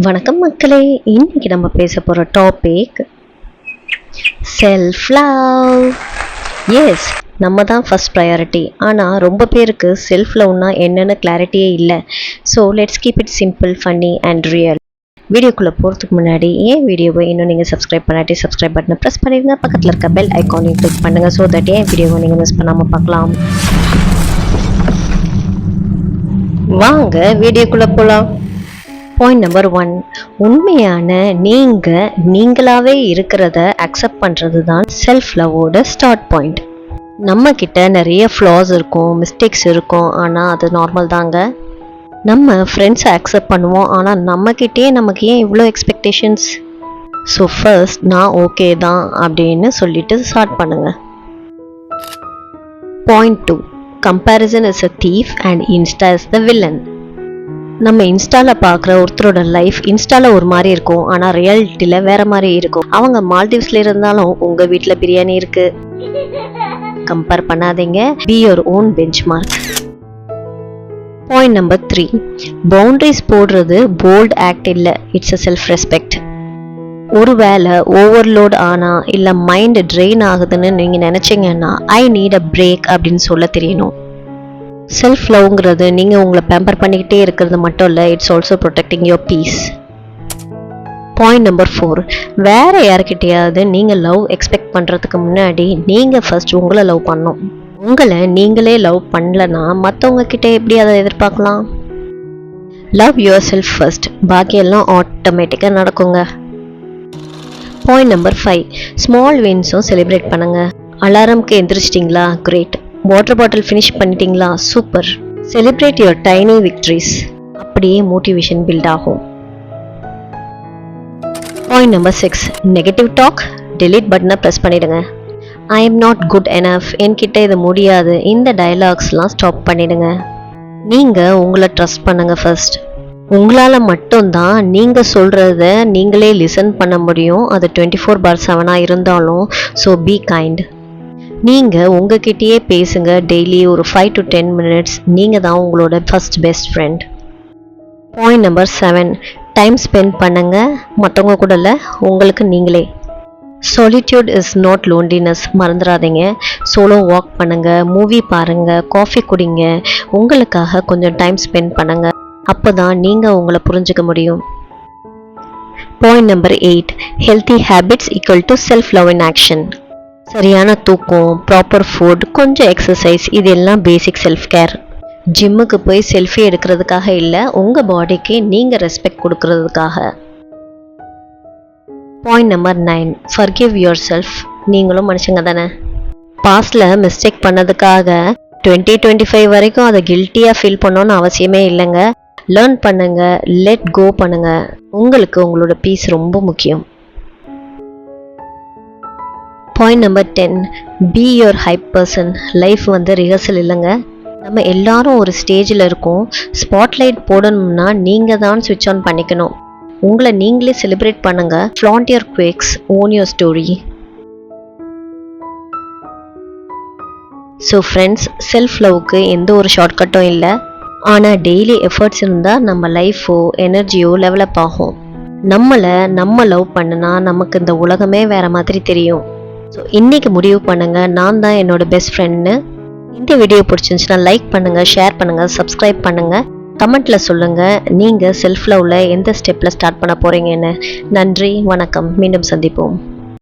வணக்கம் மக்களே, இன்னைக்கு நம்ம பேச போகிற டாபிக் செல்ஃப் லவ். எஸ், நம்ம தான் ஃபர்ஸ்ட் ப்ரையாரிட்டி. ஆனால் ரொம்ப பேருக்கு செல்ஃப் லவ்னா என்னென்னு கிளாரிட்டியே இல்லை. So let's keep it simple, funny and real. வீடியோக்குள்ளே போகிறதுக்கு முன்னாடி வீடியோவை இன்னும் நீங்கள் சப்ஸ்கிரைப் பண்ணாட்டி சப்ஸ்கிரைப் பட்டனை ப்ரெஸ் பண்ணிடுங்க. பக்கத்தில் இருக்க பெல் ஐக்கானையும் கிளிக் பண்ணுங்கள். ஸோ தட் வீடியோவை நீங்கள் மிஸ் பண்ணாமல் பார்க்கலாம். வாங்க வீடியோக்குள்ளே போகலாம். பாயிண்ட் நம்பர் 1, உண்மையான நீங்களாவே இருக்கிறத அக்செப்ட் பண்ணுறது தான் செல்ஃப் லவ்வோட ஸ்டார்ட் பாயிண்ட். நம்ம கிட்ட நிறைய ஃப்ளாஸ் இருக்கும், மிஸ்டேக்ஸ் இருக்கும், ஆனால் அது நார்மல் தாங்க. நம்ம ஃப்ரெண்ட்ஸை அக்செப்ட் பண்ணுவோம், ஆனால் நம்மக்கிட்டே நமக்கு ஏன் இவ்வளோ எக்ஸ்பெக்டேஷன்ஸ்? ஸோ ஃபர்ஸ்ட் நான் ஓகே தான் அப்படின்னு சொல்லிட்டு ஸ்டார்ட் பண்ணுங்க. Point 2, comparison is a thief and Insta is the villain. நம்ம இன்ஸ்டாவில் பார்க்குற ஒருத்தரோட லைஃப் இன்ஸ்டாவில் ஒரு மாதிரி இருக்கும், ஆனால் ரியாலிட்டியில் வேற மாதிரி இருக்கும். அவங்க மால்தீவ்ஸில் இருந்தாலும் உங்கள் வீட்டில் பிரியாணி இருக்கு. கம்பேர் பண்ணாதீங்க. Be your own benchmark. Point number 3, boundaries போடுறது போல்ட் ஆக்ட் இல்லை, இட்ஸ் அ செல்ஃப் ரெஸ்பெக்ட். ஒரு வேளை ஓவர்லோட் ஆனால் இல்லை மைண்ட் ட்ரெயின் ஆகுதுன்னு நீங்கள் நினச்சிங்கன்னா ஐ நீட் அ பிரேக் அப்படின்னு சொல்ல தெரியணும். செல்ஃப் லவ்ங்கிறது நீங்கள் உங்களை பேம்பர் பண்ணிக்கிட்டே இருக்கிறது மட்டும் இல்லை, it's also protecting your peace. Point number 4, வேற யார்கிட்டையாவது நீங்கள் லவ் எக்ஸ்பெக்ட் பண்ணுறதுக்கு முன்னாடி நீங்கள் ஃபர்ஸ்ட் உங்களை லவ் பண்ணணும். உங்களை நீங்களே லவ் பண்ணலன்னா மற்றவங்க கிட்டே எப்படி அதை எதிர்பார்க்கலாம்? லவ் யுவர் செல்ஃப் ஃபர்ஸ்ட், பாக்கியெல்லாம் ஆட்டோமேட்டிக்காக நடக்குங்க. பாயிண்ட் நம்பர் 5, ஸ்மால் வின்ஸும் செலிப்ரேட் பண்ணுங்க. அலாரம்க்கு எந்திரிச்சிட்டிங்களா? கிரேட். வாட்டர் பாட்டில் ஃபினிஷ் பண்ணிட்டீங்களா? Super. Celebrate your tiny victories. அப்படியே மோட்டிவேஷன் பில்ட் ஆகும். Point number 6, negative talk delete பட்டனை ப்ரெஸ் பண்ணிடுங்க. I am not good enough, என்கிட்ட இது முடியாது, இந்த டயலாக்ஸ்லாம் ஸ்டாப் பண்ணிடுங்க. நீங்கள் உங்களை ட்ரஸ்ட் பண்ணுங்க ஃபர்ஸ்ட். உங்களால் மட்டும்தான் நீங்கள் சொல்கிறத நீங்களே லிசன் பண்ண முடியும், அது 24/7 இருந்தாலும். So be kind. நீங்கள் உங்ககிட்டயே பேசுங்க. டெய்லி ஒரு 5 to 10 minutes. நீங்கள் தான் உங்களோட first best friend. Point number 7, time spend பண்ணுங்க. மற்றவங்க கூட இல்லை, உங்களுக்கு நீங்களே. சாலிட்யூட் இஸ் நாட் லோன்லினஸ், மறந்துடாதீங்க. சோலோ வாக் பண்ணுங்க, மூவி பாருங்க, காஃபி குடிங்க. உங்களுக்காக கொஞ்சம் டைம் ஸ்பெண்ட் பண்ணுங்க. அப்போ தான் நீங்கள் உங்களை புரிஞ்சுக்க முடியும். Point number 8, healthy habits equal to self love in action. சரியான தூக்கம், ப்ராப்பர் ஃபுட், கொஞ்சம் எக்ஸசைஸ், இது எல்லாம் பேசிக் செல்ஃப் கேர். ஜிம்முக்கு போய் செல்ஃபி எடுக்கிறதுக்காக இல்லை, உங்கள் பாடிக்கு நீங்கள் ரெஸ்பெக்ட் கொடுக்கறதுக்காக. Point number 9, forgive your self. நீங்களும் மனுஷங்க தானே. பாஸ்டில் மிஸ்டேக் பண்ணதுக்காக 2025 வரைக்கும் அதை கில்ட்டியாக ஃபீல் பண்ணணும்னு அவசியமே இல்லைங்க. லேர்ன் பண்ணுங்க, லெட் கோ பண்ணுங்க. உங்களுக்கு உங்களோட பீஸ் ரொம்ப முக்கியம். Point number 10, be your hype person. Life rehearsal இல்லைங்க. நம்ம எல்லாரும் ஒரு ஸ்டேஜில் இருக்கோம். ஸ்பாட்லைட் போடணும்னா நீங்கள் தான் ஸ்விட்ச் ஆன் பண்ணிக்கணும். உங்களை நீங்களே செலிப்ரேட் பண்ணுங்க. Flaunt your quirks, own your story. So friends, self லவ்க்கு எந்த ஒரு ஷார்ட்கட்டும் இல்லை. ஆனால் டெய்லி எஃபர்ட்ஸ் இருந்தால் நம்ம லைஃபோ எனர்ஜியோ டெவலப் ஆகும். நம்ம லவ் பண்ணுனா நமக்கு இந்த உலகமே வேற மாதிரி தெரியும். ஸோ இன்றைக்கி முடிவு பண்ணுங்கள், நான் தான் என்னோட பெஸ்ட் ஃப்ரெண்ட்னு. இந்த வீடியோ பிடிச்சிருந்துச்சுன்னா லைக் பண்ணுங்கள், ஷேர் பண்ணுங்கள், சப்ஸ்கிரைப் பண்ணுங்கள். கமெண்ட்டில் சொல்லுங்கள் நீங்கள் செல்ஃப் லவ்வில் எந்த ஸ்டெப்பில் ஸ்டார்ட் பண்ண போகிறீங்கன்னு. நன்றி, வணக்கம், மீண்டும் சந்திப்போம்.